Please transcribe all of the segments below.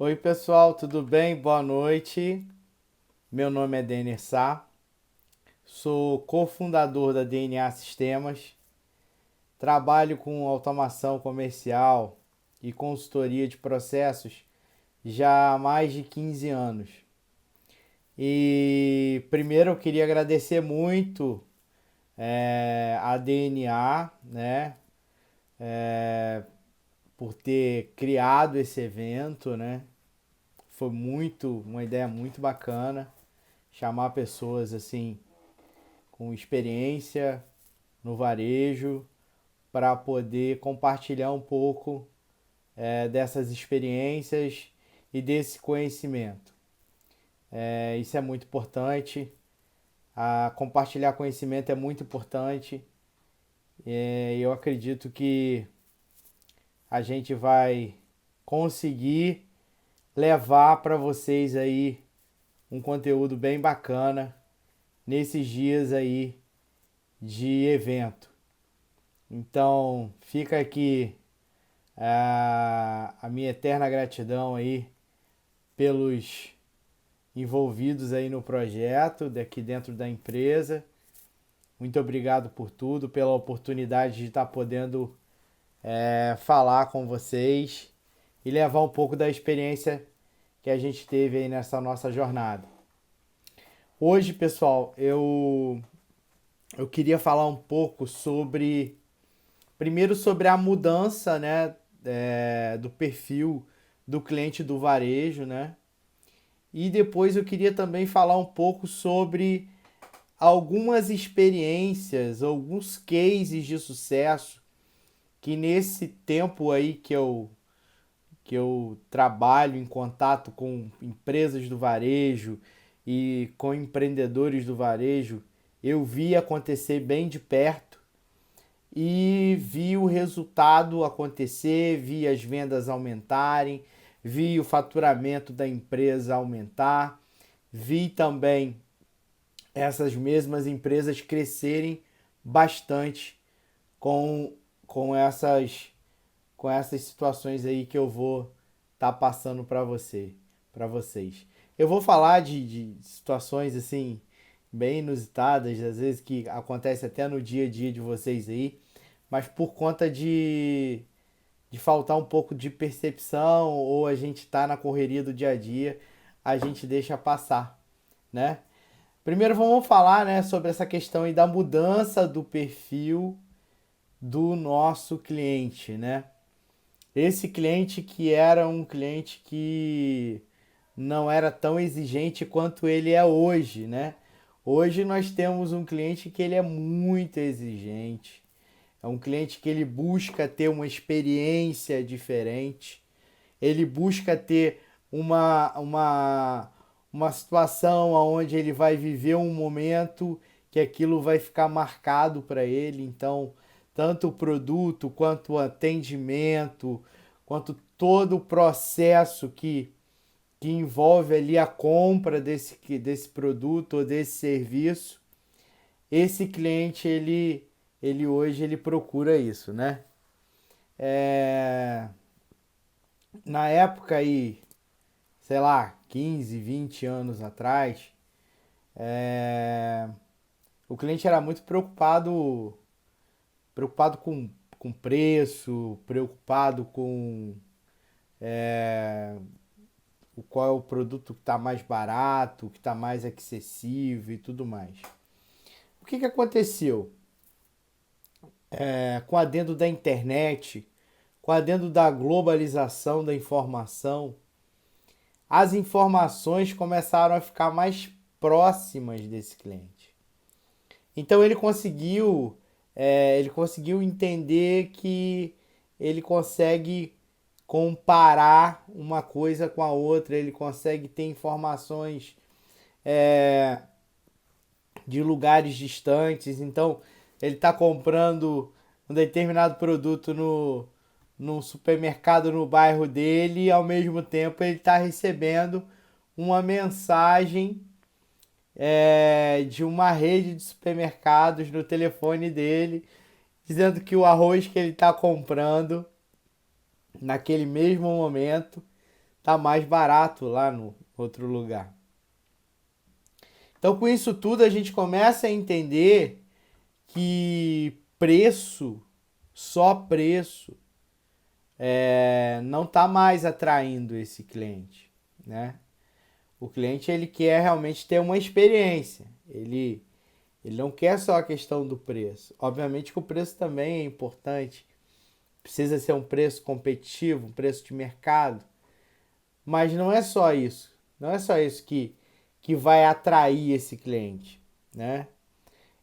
Oi, pessoal, tudo bem? Boa noite. Meu nome é Denner Sá, sou cofundador da DNA Sistemas, trabalho com automação comercial e consultoria de processos já há mais de 15 anos. E primeiro eu queria agradecer muito a DNA, né, por ter criado esse evento, né? Foi uma ideia muito bacana chamar pessoas assim com experiência no varejo para poder compartilhar um pouco dessas experiências e desse conhecimento. Isso é muito importante. Compartilhar conhecimento é muito importante. Eu acredito que a gente vai conseguir levar para vocês aí um conteúdo bem bacana nesses dias aí de evento. Então fica aqui a minha eterna gratidão aí pelos envolvidos aí no projeto daqui dentro da empresa. Muito obrigado por tudo, pela oportunidade de estar podendo falar com vocês e levar um pouco da experiência que a gente teve aí nessa nossa jornada. Hoje, pessoal, eu queria falar um pouco primeiro sobre a mudança, né, do perfil do cliente do varejo, né? E depois eu queria também falar um pouco sobre algumas experiências, alguns cases de sucesso que nesse tempo aí que eu trabalho em contato com empresas do varejo e com empreendedores do varejo, eu vi acontecer bem de perto e vi o resultado acontecer, vi as vendas aumentarem, vi o faturamento da empresa aumentar, vi também essas mesmas empresas crescerem bastante com, com essas com essas situações aí que eu vou estar passando para vocês. Eu vou falar de situações assim bem inusitadas, às vezes que acontece até no dia a dia de vocês aí, mas por conta de faltar um pouco de percepção ou a gente tá na correria do dia a dia, a gente deixa passar, né? Primeiro vamos falar, né, sobre essa questão aí da mudança do perfil do nosso cliente, né? Esse cliente que era um cliente que não era tão exigente quanto ele é hoje, né? Hoje nós temos um cliente que ele é muito exigente. É um cliente que ele busca ter uma experiência diferente. Ele busca ter uma situação onde ele vai viver um momento que aquilo vai ficar marcado para ele. Então, tanto o produto, quanto o atendimento, quanto todo o processo que envolve ali a compra desse produto ou desse serviço, esse cliente ele hoje ele procura isso, né? É, na época aí, sei lá, 15, 20 anos atrás, é, o cliente era muito preocupado com preço, preocupado com qual é o produto que está mais barato, que está mais acessível e tudo mais. O que aconteceu? Com o advento da internet, com o advento da globalização da informação, as informações começaram a ficar mais próximas desse cliente. Então ele conseguiu entender que ele consegue comparar uma coisa com a outra, ele consegue ter informações é, de lugares distantes. Então ele está comprando um determinado produto no supermercado no bairro dele e ao mesmo tempo ele está recebendo uma mensagem de uma rede de supermercados no telefone dele, dizendo que o arroz que ele está comprando naquele mesmo momento tá mais barato lá no outro lugar. Então, com isso tudo, a gente começa a entender que preço, só preço, não está mais atraindo esse cliente, né? O cliente ele quer realmente ter uma experiência. Ele não quer só a questão do preço. Obviamente que o preço também é importante. Precisa ser um preço competitivo, um preço de mercado. Mas não é só isso. Não é só isso que vai atrair esse cliente, né?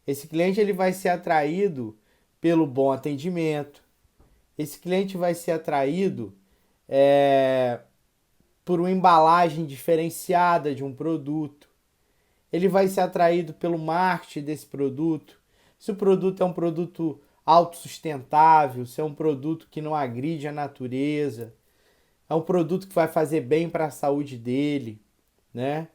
Esse cliente ele vai ser atraído pelo bom atendimento. Esse cliente vai ser atraído por uma embalagem diferenciada de um produto. Ele vai ser atraído pelo marketing desse produto. Se o produto é um produto autossustentável, se é um produto que não agride a natureza, é um produto que vai fazer bem para a saúde dele, né?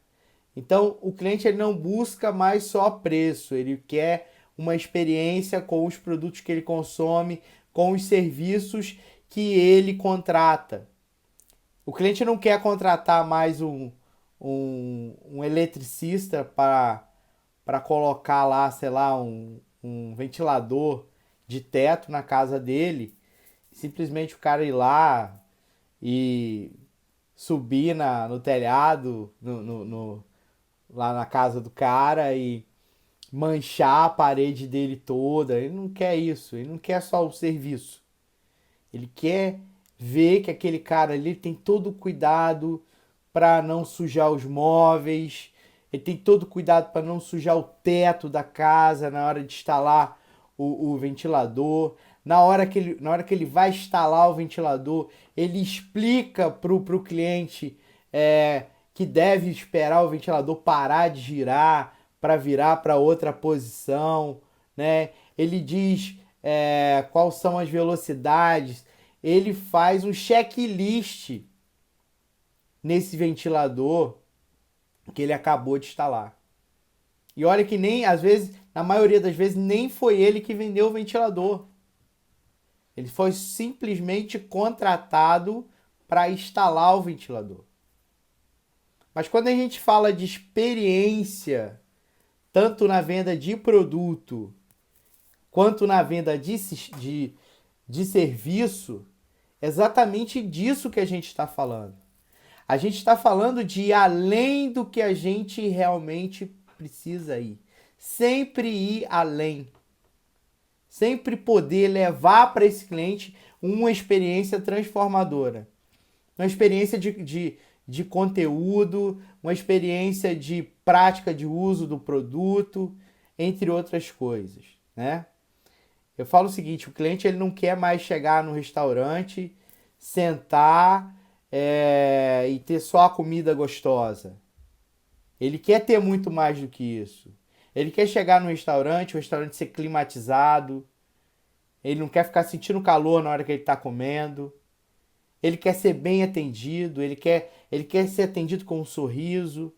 Então, o cliente ele não busca mais só preço, ele quer uma experiência com os produtos que ele consome, com os serviços que ele contrata. O cliente não quer contratar mais um eletricista para colocar lá, sei lá, um ventilador de teto na casa dele. Simplesmente o cara ir lá e subir no telhado, lá na casa do cara e manchar a parede dele toda. Ele não quer isso, ele não quer só o serviço. Ele quer ver que aquele cara ali tem todo o cuidado para não sujar os móveis, ele tem todo o cuidado para não sujar o teto da casa na hora de instalar o ventilador. Na hora que ele vai instalar o ventilador, ele explica para o cliente que deve esperar o ventilador parar de girar para virar para outra posição, né? Ele diz quais são as velocidades, ele faz um checklist nesse ventilador que ele acabou de instalar. E olha que nem, às vezes, na maioria das vezes, nem foi ele que vendeu o ventilador. Ele foi simplesmente contratado para instalar o ventilador. Mas quando a gente fala de experiência, tanto na venda de produto quanto na venda de serviço, é exatamente disso que a gente está falando. A gente está falando de ir além do que a gente realmente precisa ir. Sempre ir além. Sempre poder levar para esse cliente uma experiência transformadora. Uma experiência de conteúdo, uma experiência de prática de uso do produto, entre outras coisas, né? Eu falo o seguinte, o cliente ele não quer mais chegar no restaurante, sentar e ter só a comida gostosa. Ele quer ter muito mais do que isso. Ele quer chegar no restaurante, o restaurante ser climatizado. Ele não quer ficar sentindo calor na hora que ele está comendo. Ele quer ser bem atendido, ele quer ser atendido com um sorriso.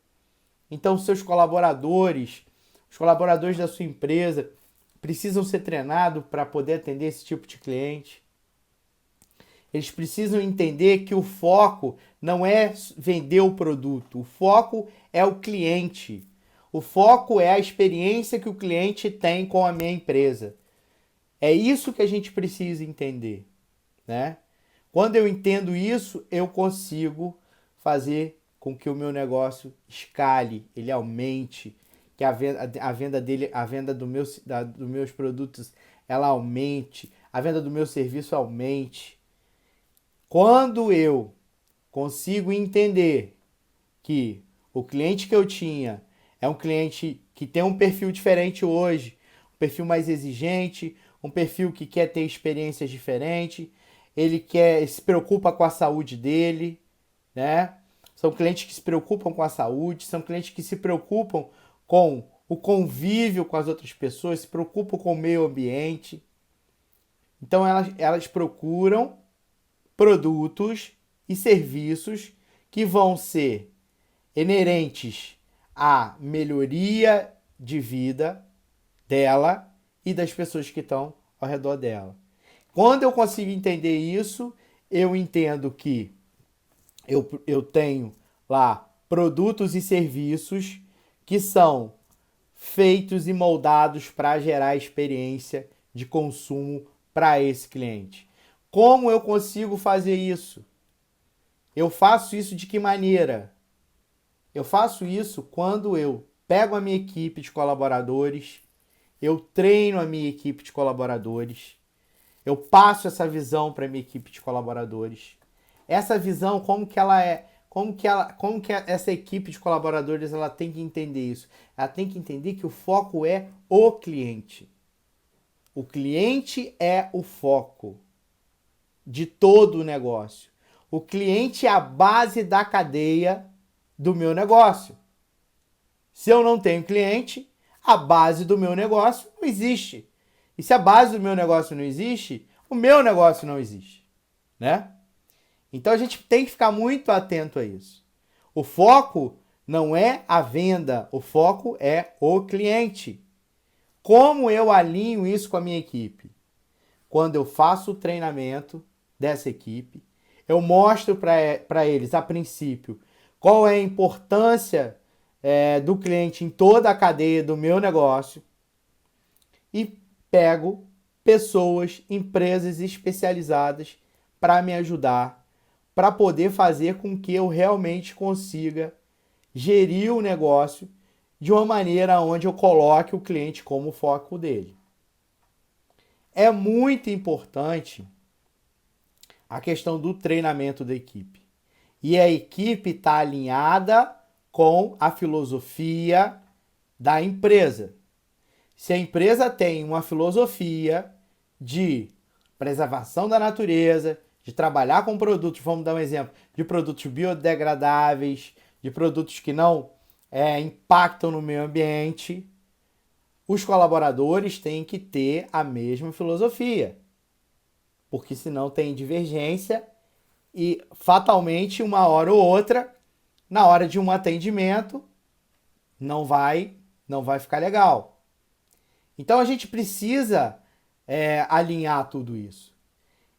Então, seus colaboradores, os colaboradores da sua empresa, precisam ser treinados para poder atender esse tipo de cliente. Eles precisam entender que o foco não é vender o produto, o foco é o cliente. O foco é a experiência que o cliente tem com a minha empresa. É isso que a gente precisa entender, né? Quando eu entendo isso, eu consigo fazer com que o meu negócio escale, ele aumente, que a venda dele, a venda dos meus produtos, ela aumente, a venda do meu serviço aumente. Quando eu consigo entender que o cliente que eu tinha é um cliente que tem um perfil diferente hoje, um perfil mais exigente, um perfil que quer ter experiências diferentes, ele se preocupa com a saúde dele, né? São clientes que se preocupam com a saúde, são clientes que se preocupam com o convívio com as outras pessoas, se preocupam com o meio ambiente. Então elas procuram produtos e serviços que vão ser inerentes à melhoria de vida dela e das pessoas que estão ao redor dela. Quando eu consigo entender isso, eu entendo que Eu tenho lá produtos e serviços que são feitos e moldados para gerar experiência de consumo para esse cliente. Como eu consigo fazer isso? Eu faço isso de que maneira? Eu faço isso quando eu pego a minha equipe de colaboradores, eu treino a minha equipe de colaboradores, eu passo essa visão para a minha equipe de colaboradores. Essa visão, como que ela é, como que essa equipe de colaboradores ela tem que entender isso? Ela tem que entender que o foco é o cliente. O cliente é o foco de todo o negócio. O cliente é a base da cadeia do meu negócio. Se eu não tenho cliente, a base do meu negócio não existe. E se a base do meu negócio não existe, o meu negócio não existe, né? Então a gente tem que ficar muito atento a isso. O foco não é a venda, o foco é o cliente. Como eu alinho isso com a minha equipe? Quando eu faço o treinamento dessa equipe, eu mostro para eles, a princípio, qual é a importância do cliente em toda a cadeia do meu negócio e pego pessoas, empresas especializadas para me ajudar, para poder fazer com que eu realmente consiga gerir o negócio de uma maneira onde eu coloque o cliente como foco dele. É muito importante a questão do treinamento da equipe. E a equipe está alinhada com a filosofia da empresa. Se a empresa tem uma filosofia de preservação da natureza, de trabalhar com produtos, vamos dar um exemplo, de produtos biodegradáveis, de produtos que não impactam no meio ambiente, os colaboradores têm que ter a mesma filosofia, porque senão tem divergência e fatalmente uma hora ou outra, na hora de um atendimento, não vai ficar legal. Então a gente precisa alinhar tudo isso.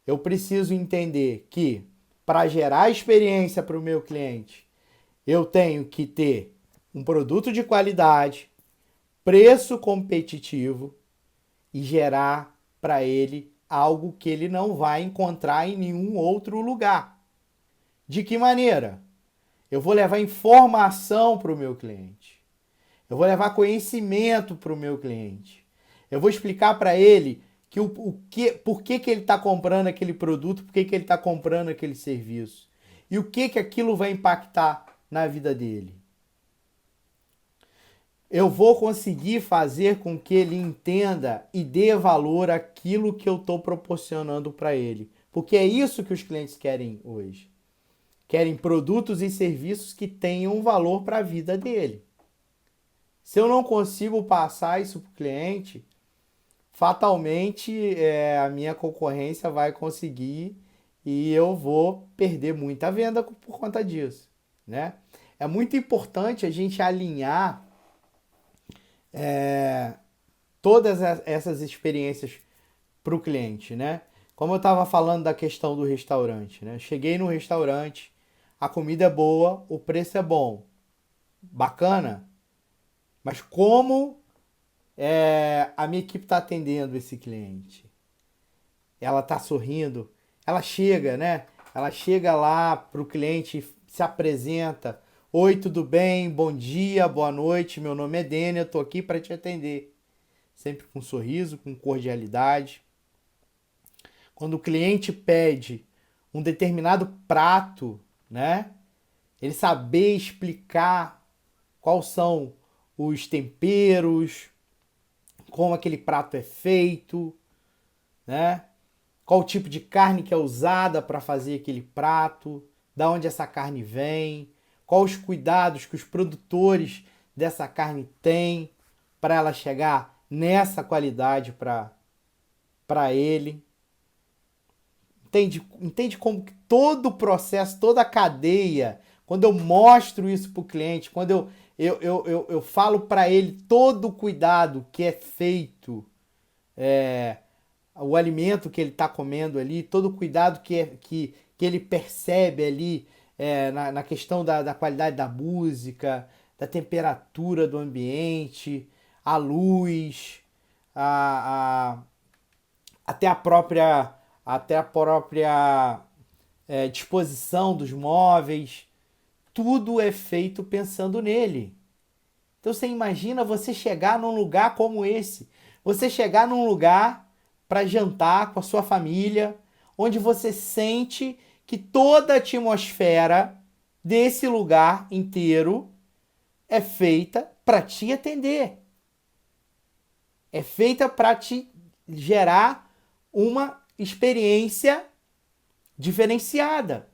Eu preciso entender que para gerar experiência para o meu cliente, eu tenho que ter um produto de qualidade, preço competitivo e gerar para ele algo que ele não vai encontrar em nenhum outro lugar. De que maneira? Eu vou levar informação para o meu cliente. Eu vou levar conhecimento para o meu cliente. Eu vou explicar para ele por que ele está comprando aquele produto, por que ele está comprando aquele serviço. E o que aquilo vai impactar na vida dele. Eu vou conseguir fazer com que ele entenda e dê valor àquilo que eu estou proporcionando para ele. Porque é isso que os clientes querem hoje. Querem produtos e serviços que tenham valor para a vida dele. Se eu não consigo passar isso para o cliente, fatalmente a minha concorrência vai conseguir e eu vou perder muita venda por conta disso, né? É muito importante a gente alinhar todas essas experiências para o cliente, né? Como eu estava falando da questão do restaurante, né? Cheguei no restaurante, a comida é boa, o preço é bom, bacana, mas como a minha equipe está atendendo esse cliente? Ela está sorrindo? Ela chega, né? Ela chega lá para o cliente, se apresenta. Oi, tudo bem? Bom dia, boa noite. Meu nome é Dênia, eu estou aqui para te atender. Sempre com um sorriso, com cordialidade. Quando o cliente pede um determinado prato, né? Ele saber explicar quais são os temperos, como aquele prato é feito, né? Qual o tipo de carne que é usada para fazer aquele prato, da onde essa carne vem, quais os cuidados que os produtores dessa carne têm para ela chegar nessa qualidade para ele. Entende como que todo o processo, toda a cadeia, quando eu mostro isso para o cliente, quando eu falo para ele todo o cuidado que é feito, o alimento que ele está comendo ali, todo o cuidado que ele percebe ali na questão da qualidade da música, da temperatura do ambiente, a luz, a, a, até a própria disposição dos móveis. Tudo é feito pensando nele. Então você imagina você chegar num lugar como esse. Você chegar num lugar para jantar com a sua família, onde você sente que toda a atmosfera desse lugar inteiro é feita para te atender. É feita para te gerar uma experiência diferenciada.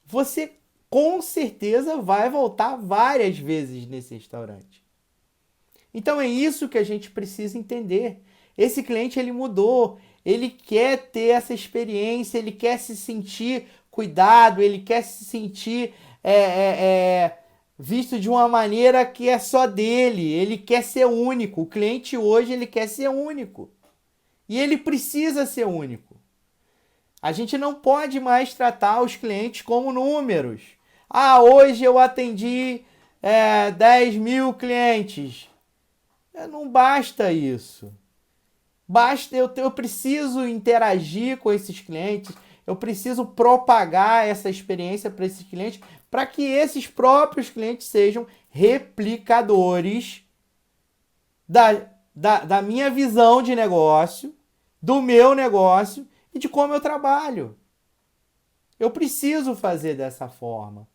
Você com certeza vai voltar várias vezes nesse restaurante. Então é isso que a gente precisa entender. Esse cliente ele mudou, ele quer ter essa experiência, ele quer se sentir cuidado, ele quer se sentir visto de uma maneira que é só dele, ele quer ser único. O cliente hoje ele quer ser único e ele precisa ser único. A gente não pode mais tratar os clientes como números. Ah, hoje eu atendi 10 mil clientes. Não basta isso. Basta eu preciso interagir com esses clientes, eu preciso propagar essa experiência para esses clientes, para que esses próprios clientes sejam replicadores da minha visão de negócio, do meu negócio e de como eu trabalho. Eu preciso fazer dessa forma.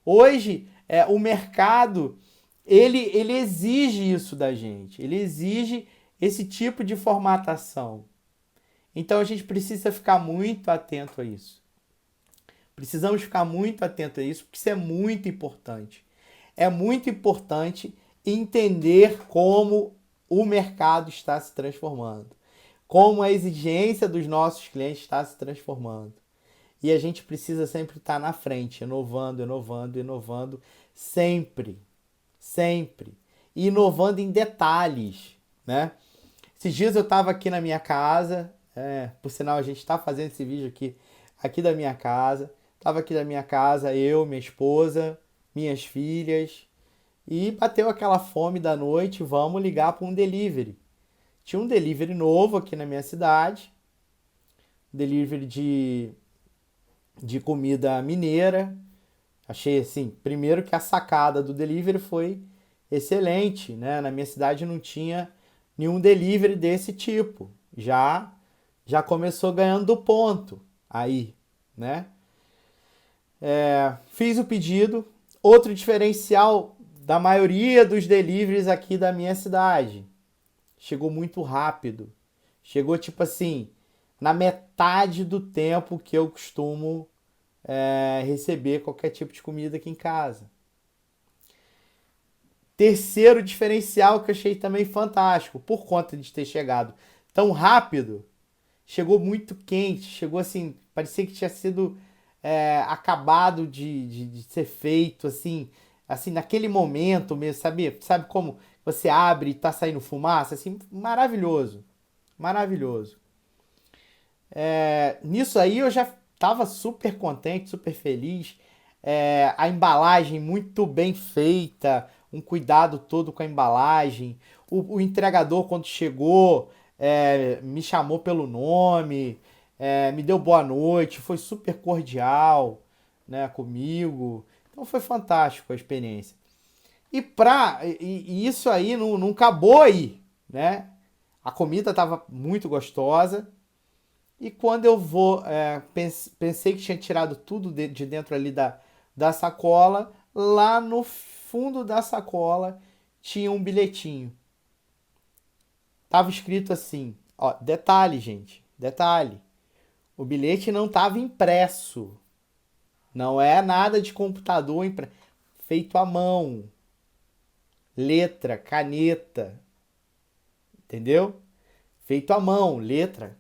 Hoje, o mercado, ele exige isso da gente. Ele exige esse tipo de formatação. Então, a gente precisa ficar muito atento a isso. Precisamos ficar muito atento a isso, porque isso é muito importante. É muito importante entender como o mercado está se transformando. Como a exigência dos nossos clientes está se transformando. E a gente precisa sempre estar na frente, inovando, sempre. Sempre. E inovando em detalhes, né? Esses dias eu estava aqui na minha casa, por sinal a gente está fazendo esse vídeo aqui da minha casa. Estava aqui da minha casa, eu, minha esposa, minhas filhas, e bateu aquela fome da noite, vamos ligar para um delivery. Tinha um delivery novo aqui na minha cidade, delivery de comida mineira. Achei assim, primeiro que a sacada do delivery foi excelente, né? Na minha cidade não tinha nenhum delivery desse tipo. Já começou ganhando do ponto aí, né? Fiz o pedido. Outro diferencial da maioria dos deliveries aqui da minha cidade. Chegou muito rápido. Chegou tipo assim, na metade do tempo que eu costumo receber qualquer tipo de comida aqui em casa. Terceiro diferencial que eu achei também fantástico, por conta de ter chegado tão rápido, chegou muito quente, chegou assim, parecia que tinha sido acabado de ser feito, assim naquele momento mesmo, sabe como você abre e tá saindo fumaça, assim, maravilhoso, maravilhoso. Nisso aí eu já estava super contente, super feliz. A embalagem muito bem feita, um cuidado todo com a embalagem. O entregador, quando chegou, me chamou pelo nome, me deu boa noite, foi super cordial, né, comigo. Então foi fantástico a experiência. E isso aí não acabou aí, né? A comida estava muito gostosa. E quando eu pensei que tinha tirado tudo de dentro ali da sacola, lá no fundo da sacola tinha um bilhetinho. Tava escrito assim, ó, detalhe, gente, detalhe. O bilhete não estava impresso. Não é nada de computador feito à mão. Letra, caneta. Entendeu? Feito à mão, letra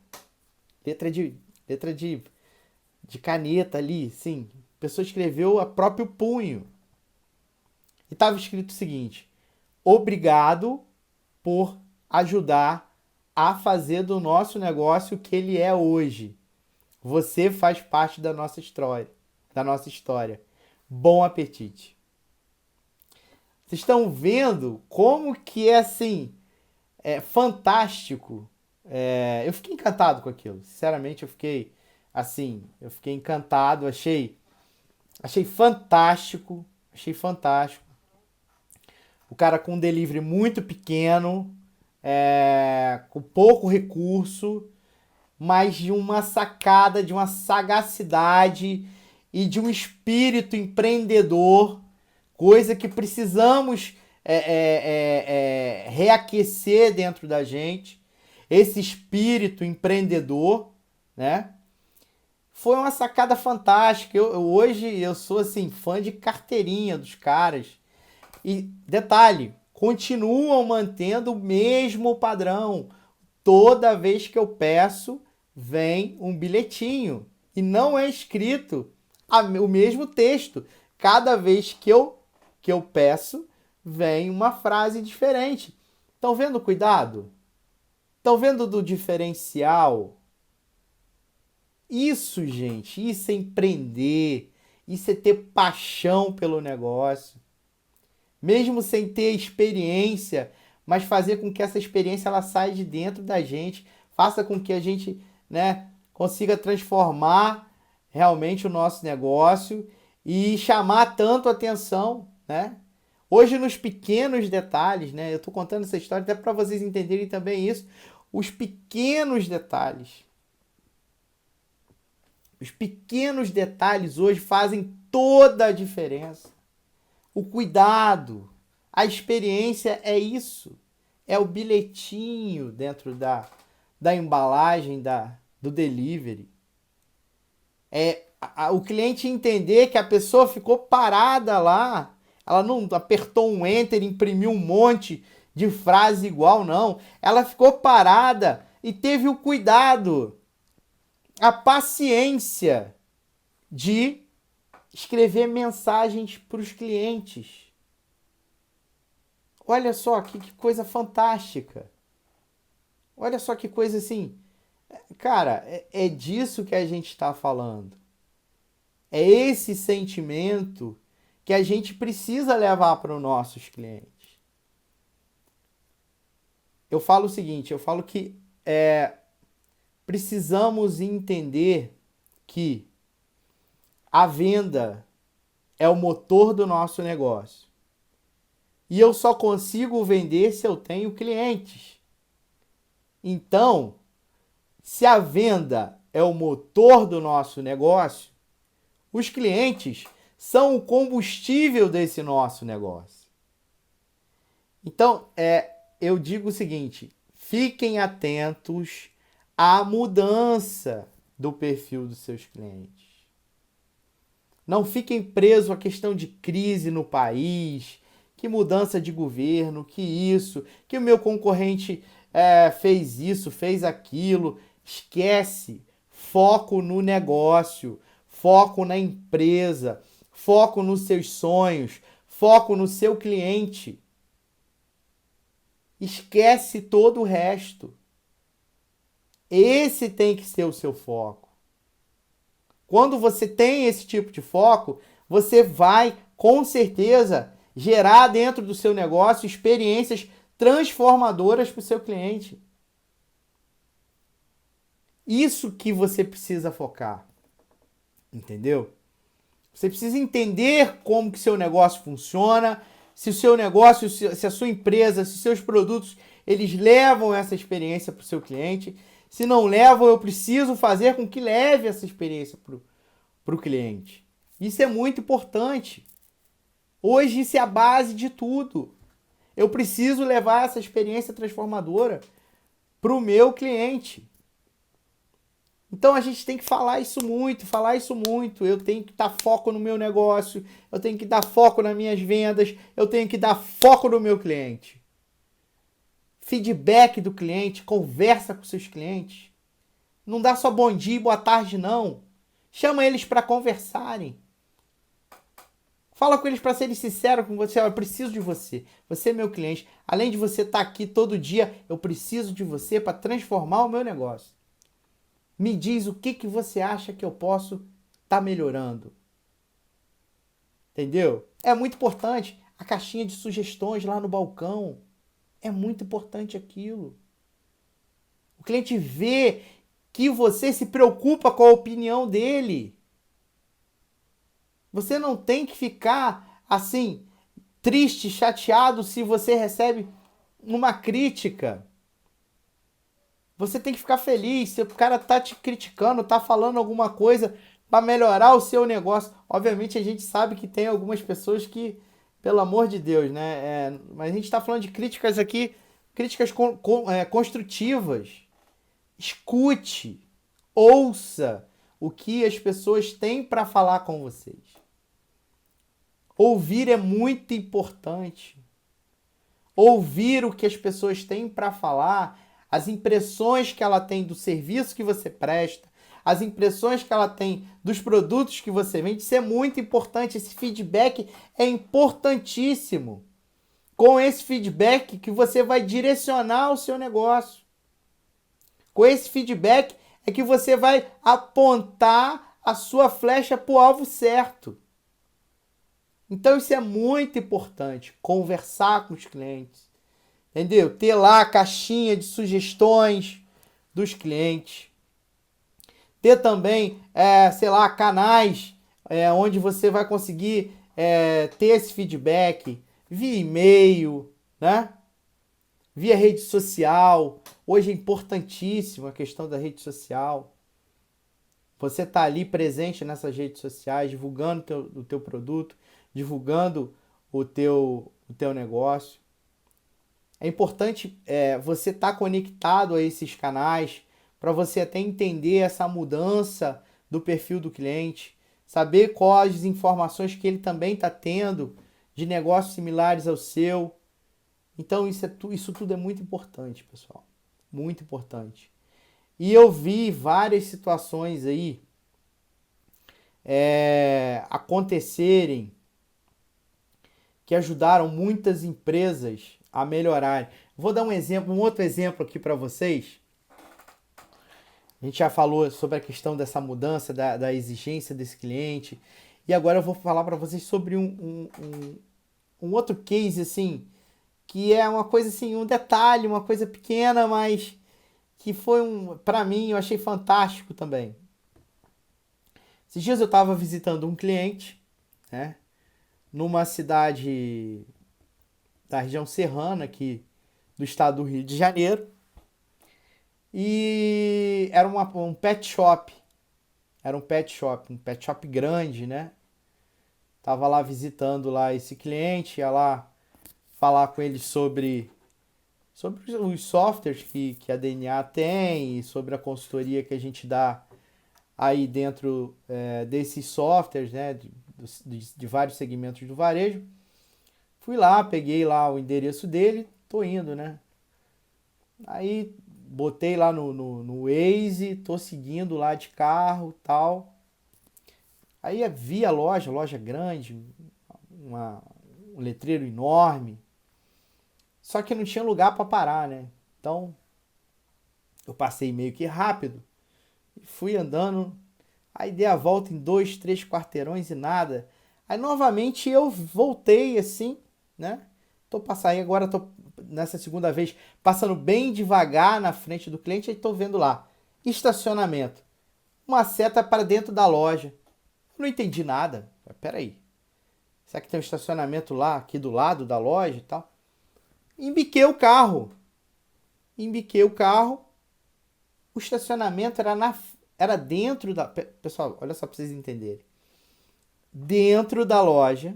de caneta ali, sim. A pessoa escreveu a próprio punho. E estava escrito o seguinte: obrigado por ajudar a fazer do nosso negócio o que ele é hoje. Você faz parte da nossa história. da nossa história. Bom apetite! Vocês estão vendo como que é assim, fantástico. Eu fiquei encantado com aquilo. Sinceramente, eu fiquei encantado, achei fantástico, achei fantástico. O cara com um delivery muito pequeno, com pouco recurso, mas de uma sacada, de uma sagacidade e de um espírito empreendedor, coisa que precisamos reaquecer dentro da gente, esse espírito empreendedor, né? Foi uma sacada fantástica. Hoje eu sou assim fã de carteirinha dos caras. E detalhe, continuam mantendo o mesmo padrão. Toda vez que eu peço, vem um bilhetinho. E não é escrito o mesmo texto. Cada vez que eu peço, vem uma frase diferente. Estão vendo o cuidado? Estão vendo do diferencial? Isso, gente, isso é empreender, isso é ter paixão pelo negócio. Mesmo sem ter experiência, mas fazer com que essa experiência ela saia de dentro da gente, faça com que a gente, né, consiga transformar realmente o nosso negócio e chamar tanto atenção, né? Hoje nos pequenos detalhes, né? Eu estou contando essa história até para vocês entenderem também isso, os pequenos detalhes. Os pequenos detalhes hoje fazem toda a diferença. O cuidado, a experiência é isso. É o bilhetinho dentro da embalagem do delivery. O cliente entender que a pessoa ficou parada lá. Ela não apertou um enter, imprimiu um monte de frase igual, não. Ela ficou parada e teve o cuidado, a paciência de escrever mensagens para os clientes. Olha só que coisa fantástica. Olha só que coisa assim. Cara, é disso que a gente está falando. É esse sentimento que a gente precisa levar para os nossos clientes. Eu falo o seguinte, eu falo que precisamos entender que a venda é o motor do nosso negócio. E eu só consigo vender se eu tenho clientes. Então, se a venda é o motor do nosso negócio, os clientes são o combustível desse nosso negócio. Então, eu digo o seguinte, fiquem atentos à mudança do perfil dos seus clientes. Não fiquem presos à questão de crise no país, que mudança de governo, que o meu concorrente fez isso, fez aquilo. Esquece. Foco no negócio, foco na empresa, foco nos seus sonhos, foco no seu cliente. Esquece todo o resto. Esse tem que ser o seu foco. Quando você tem esse tipo de foco, você vai, com certeza, gerar dentro do seu negócio experiências transformadoras para o seu cliente. Isso que você precisa focar. Entendeu? Você precisa entender como que seu negócio funciona, se o seu negócio, se a sua empresa, se os seus produtos, eles levam essa experiência para o seu cliente. Se não levam, eu preciso fazer com que leve essa experiência para o cliente. Isso é muito importante. Hoje isso é a base de tudo. Eu preciso levar essa experiência transformadora para o meu cliente. Então a gente tem que falar isso muito. Eu tenho que dar foco no meu negócio, eu tenho que dar foco nas minhas vendas, eu tenho que dar foco no meu cliente. Feedback do cliente, conversa com seus clientes. Não dá só bom dia e boa tarde, não. Chama eles para conversarem. Fala com eles para serem sinceros com você. Eu preciso de você. Você é meu cliente. Além de você estar aqui todo dia, eu preciso de você para transformar o meu negócio. Me diz o que você acha que eu posso estar melhorando. Entendeu? É muito importante a caixinha de sugestões lá no balcão. É muito importante aquilo. O cliente vê que você se preocupa com a opinião dele. Você não tem que ficar assim, triste, chateado se você recebe uma crítica. Você tem que ficar feliz se o cara tá te criticando, tá falando alguma coisa para melhorar o seu negócio. Obviamente a gente sabe que tem algumas pessoas que, pelo amor de Deus, né? Mas a gente está falando de críticas aqui, críticas construtivas. Escute, ouça o que as pessoas têm para falar com vocês. Ouvir é muito importante. Ouvir o que as pessoas têm para falar, as impressões que ela tem do serviço que você presta, as impressões que ela tem dos produtos que você vende, isso é muito importante. Esse feedback é importantíssimo. Com esse feedback que você vai direcionar o seu negócio. Com esse feedback é que você vai apontar a sua flecha para o alvo certo. Então isso é muito importante, conversar com os clientes, entendeu? Ter lá a caixinha de sugestões dos clientes. Ter também, sei lá, canais onde você vai conseguir ter esse feedback via e-mail, né? Via rede social. Hoje é importantíssima a questão da rede social. Você está ali presente nessas redes sociais, divulgando o teu produto, divulgando o teu negócio. É importante você estar conectado a esses canais para você até entender essa mudança do perfil do cliente, saber quais as informações que ele também está tendo de negócios similares ao seu. Então isso tudo é muito importante, pessoal. Muito importante. E eu vi várias situações aí acontecerem que ajudaram muitas empresas a melhorarem. Vou dar um outro exemplo aqui para vocês. A gente já falou sobre a questão dessa mudança, da exigência desse cliente. E agora eu vou falar para vocês sobre um outro case, assim, que é uma coisa assim, um detalhe, uma coisa pequena, mas que foi para mim, eu achei fantástico também. Esses dias eu estava visitando um cliente, né, numa cidade da região serrana aqui do estado do Rio de Janeiro, e era um pet shop. Era um pet shop grande, né? Tava lá visitando lá esse cliente, ia lá falar com ele sobre os softwares que a DNA tem, e sobre a consultoria que a gente dá aí dentro desses softwares, né, de vários segmentos do varejo. Fui lá, peguei lá o endereço dele, tô indo, né? Aí botei lá no Waze, tô seguindo lá de carro, tal. Aí vi a loja grande, um letreiro enorme. Só que não tinha lugar para parar, né? Então eu passei meio que rápido e fui andando. Aí dei a volta em 2, 3 quarteirões e nada. Aí novamente eu voltei assim, né? Agora tô nessa segunda vez passando bem devagar na frente do cliente e tô vendo lá estacionamento. Uma seta para dentro da loja. Eu não entendi nada. Peraí. Será que tem um estacionamento lá, aqui do lado da loja e tal? Embiquei o carro. O estacionamento era dentro da... Pessoal, olha só para vocês entenderem. Dentro da loja.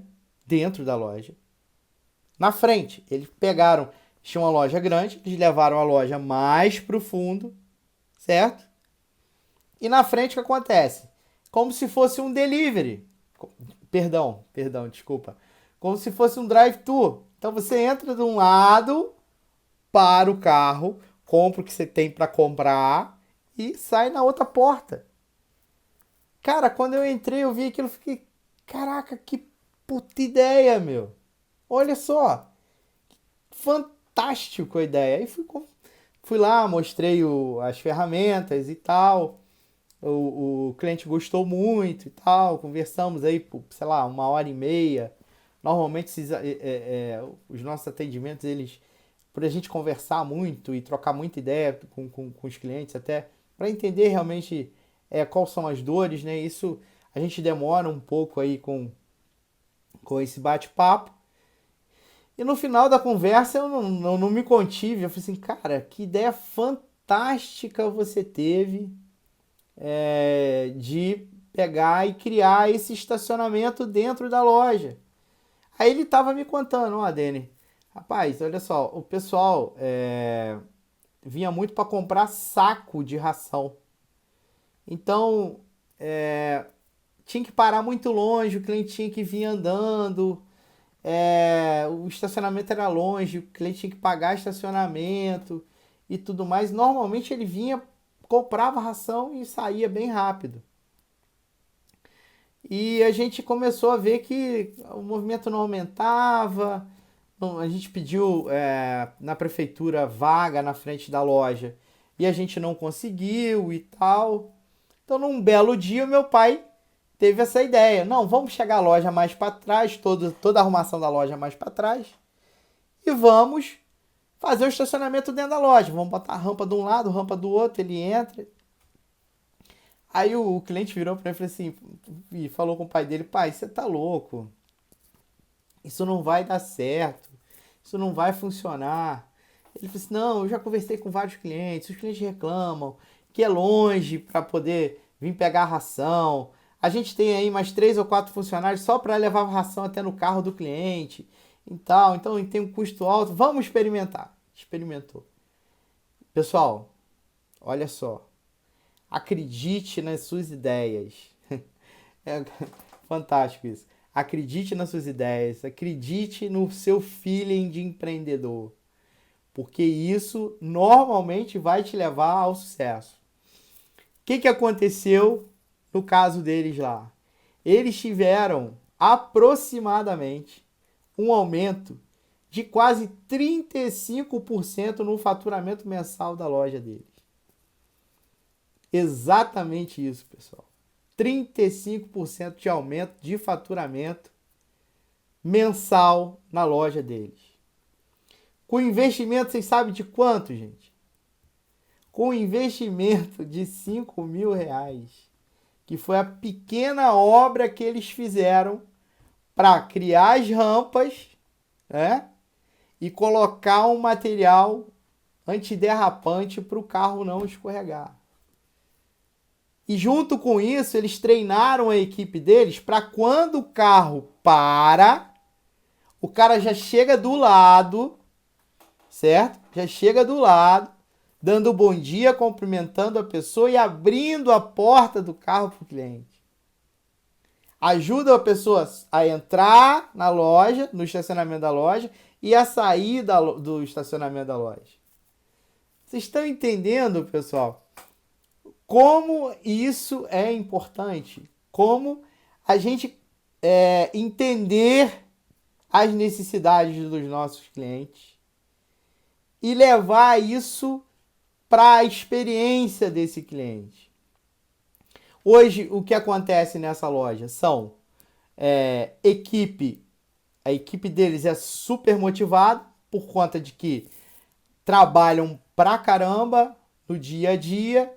Na frente, eles pegaram... Tinha uma loja grande, eles levaram a loja mais pro fundo, certo? E na frente o que acontece? Como se fosse um delivery. Perdão, desculpa. Como se fosse um drive-thru. Então você entra de um lado, para o carro, compra o que você tem para comprar e sai na outra porta. Cara, quando eu entrei, eu vi aquilo e fiquei, caraca, que puta ideia, meu. Olha só. Fantástico a ideia. Aí fui lá, mostrei as ferramentas e tal. o cliente gostou muito e tal, conversamos aí por, sei lá, 1h30. Normalmente os nossos atendimentos, eles, por a gente conversar muito e trocar muita ideia com os clientes, até para entender realmente quais são as dores, né? Isso a gente demora um pouco aí com esse bate-papo. E no final da conversa eu não me contive. Eu falei assim, cara, que ideia fantástica você teve de pegar e criar esse estacionamento dentro da loja. Aí ele tava me contando, ó, Dani, rapaz, olha só, o pessoal vinha muito para comprar saco de ração. Então, tinha que parar muito longe, o cliente tinha que vir andando, o estacionamento era longe, o cliente tinha que pagar estacionamento e tudo mais. Normalmente ele vinha, comprava ração e saía bem rápido. E a gente começou a ver que o movimento não aumentava. A gente pediu na prefeitura vaga na frente da loja e a gente não conseguiu e tal. Então, num belo dia, o meu pai teve essa ideia. Não, vamos chegar a loja mais para trás, toda a arrumação da loja mais para trás e vamos fazer o estacionamento dentro da loja. Vamos botar a rampa de um lado, rampa do outro, ele entra. Aí o cliente virou para mim e falou assim, e falou com o pai dele, pai, você tá louco? Isso não vai dar certo, isso não vai funcionar. Ele falou assim, não, eu já conversei com vários clientes, os clientes reclamam que é longe para poder vir pegar a ração. A gente tem aí mais 3 ou 4 funcionários só para levar a ração até no carro do cliente e tal. Então tem um custo alto. Vamos experimentar. Experimentou. Pessoal, olha só. Acredite nas suas ideias. É fantástico isso. Acredite nas suas ideias. Acredite no seu feeling de empreendedor. Porque isso normalmente vai te levar ao sucesso. O que aconteceu no caso deles lá? Eles tiveram aproximadamente um aumento de quase 35% no faturamento mensal da loja deles. Exatamente isso, pessoal. 35% de aumento de faturamento mensal na loja deles. Com investimento, vocês sabem de quanto, gente? Com investimento de R$ 5.000, que foi a pequena obra que eles fizeram para criar as rampas, né? E colocar um material antiderrapante para o carro não escorregar. E junto com isso, eles treinaram a equipe deles para quando o carro para, o cara já chega do lado, certo? Já chega do lado, dando bom dia, cumprimentando a pessoa e abrindo a porta do carro para o cliente. Ajuda a pessoa a entrar na loja, no estacionamento da loja, e a sair do estacionamento da loja. Vocês estão entendendo, pessoal? Como isso é importante? Como a gente entender as necessidades dos nossos clientes e levar isso para a experiência desse cliente. Hoje, o que acontece nessa loja são a equipe deles é super motivada por conta de que trabalham pra caramba no dia a dia,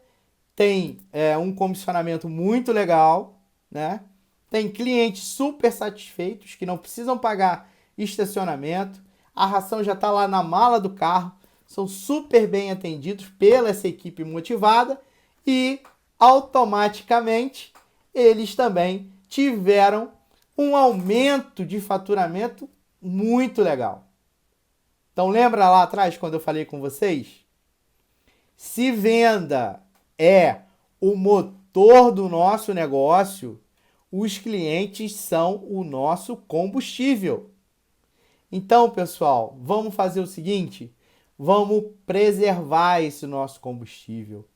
tem um comissionamento muito legal, né? Tem clientes super satisfeitos que não precisam pagar estacionamento, a ração já está lá na mala do carro, são super bem atendidos pela essa equipe motivada e automaticamente eles também tiveram um aumento de faturamento muito legal. Então lembra lá atrás quando eu falei com vocês? Se venda é o motor do nosso negócio, os clientes são o nosso combustível. Então, pessoal, vamos fazer o seguinte, vamos preservar esse nosso combustível.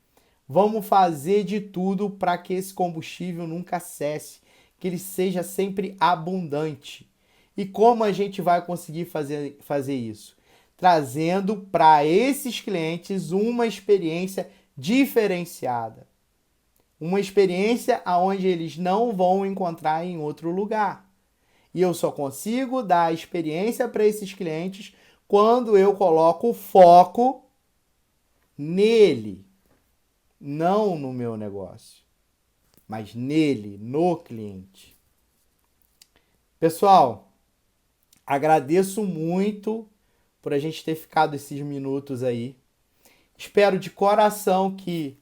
Vamos fazer de tudo para que esse combustível nunca cesse, que ele seja sempre abundante. E como a gente vai conseguir fazer isso? Trazendo para esses clientes uma experiência diferenciada. uma experiência aonde eles não vão encontrar em outro lugar. E eu só consigo dar a experiência para esses clientes quando eu coloco o foco nele, não no meu negócio, mas nele, no cliente. Pessoal, agradeço muito por a gente ter ficado esses minutos aí. Espero de coração que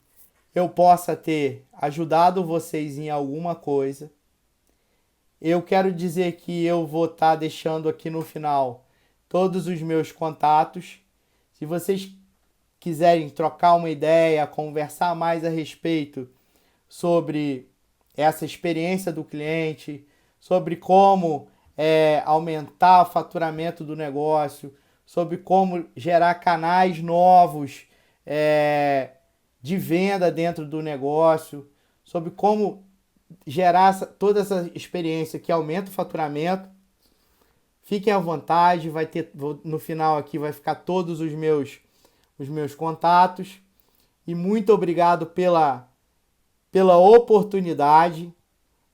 eu possa ter ajudado vocês em alguma coisa. Eu quero dizer que eu vou estar deixando aqui no final todos os meus contatos. Se vocês quiserem trocar uma ideia, conversar mais a respeito sobre essa experiência do cliente, sobre como aumentar o faturamento do negócio, sobre como gerar canais novos de venda dentro do negócio, sobre como gerar toda essa experiência que aumenta o faturamento. Fiquem à vontade, no final aqui vai ficar todos os meus contatos. E muito obrigado pela oportunidade.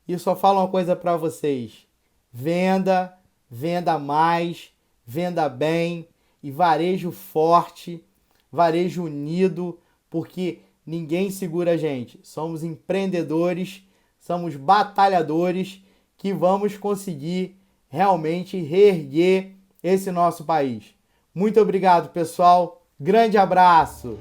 E só falo uma coisa para vocês: venda mais, venda bem e varejo forte, varejo unido, porque ninguém segura a gente. Somos empreendedores, somos batalhadores que vamos conseguir realmente reerguer esse nosso país. Muito obrigado, pessoal. Grande abraço!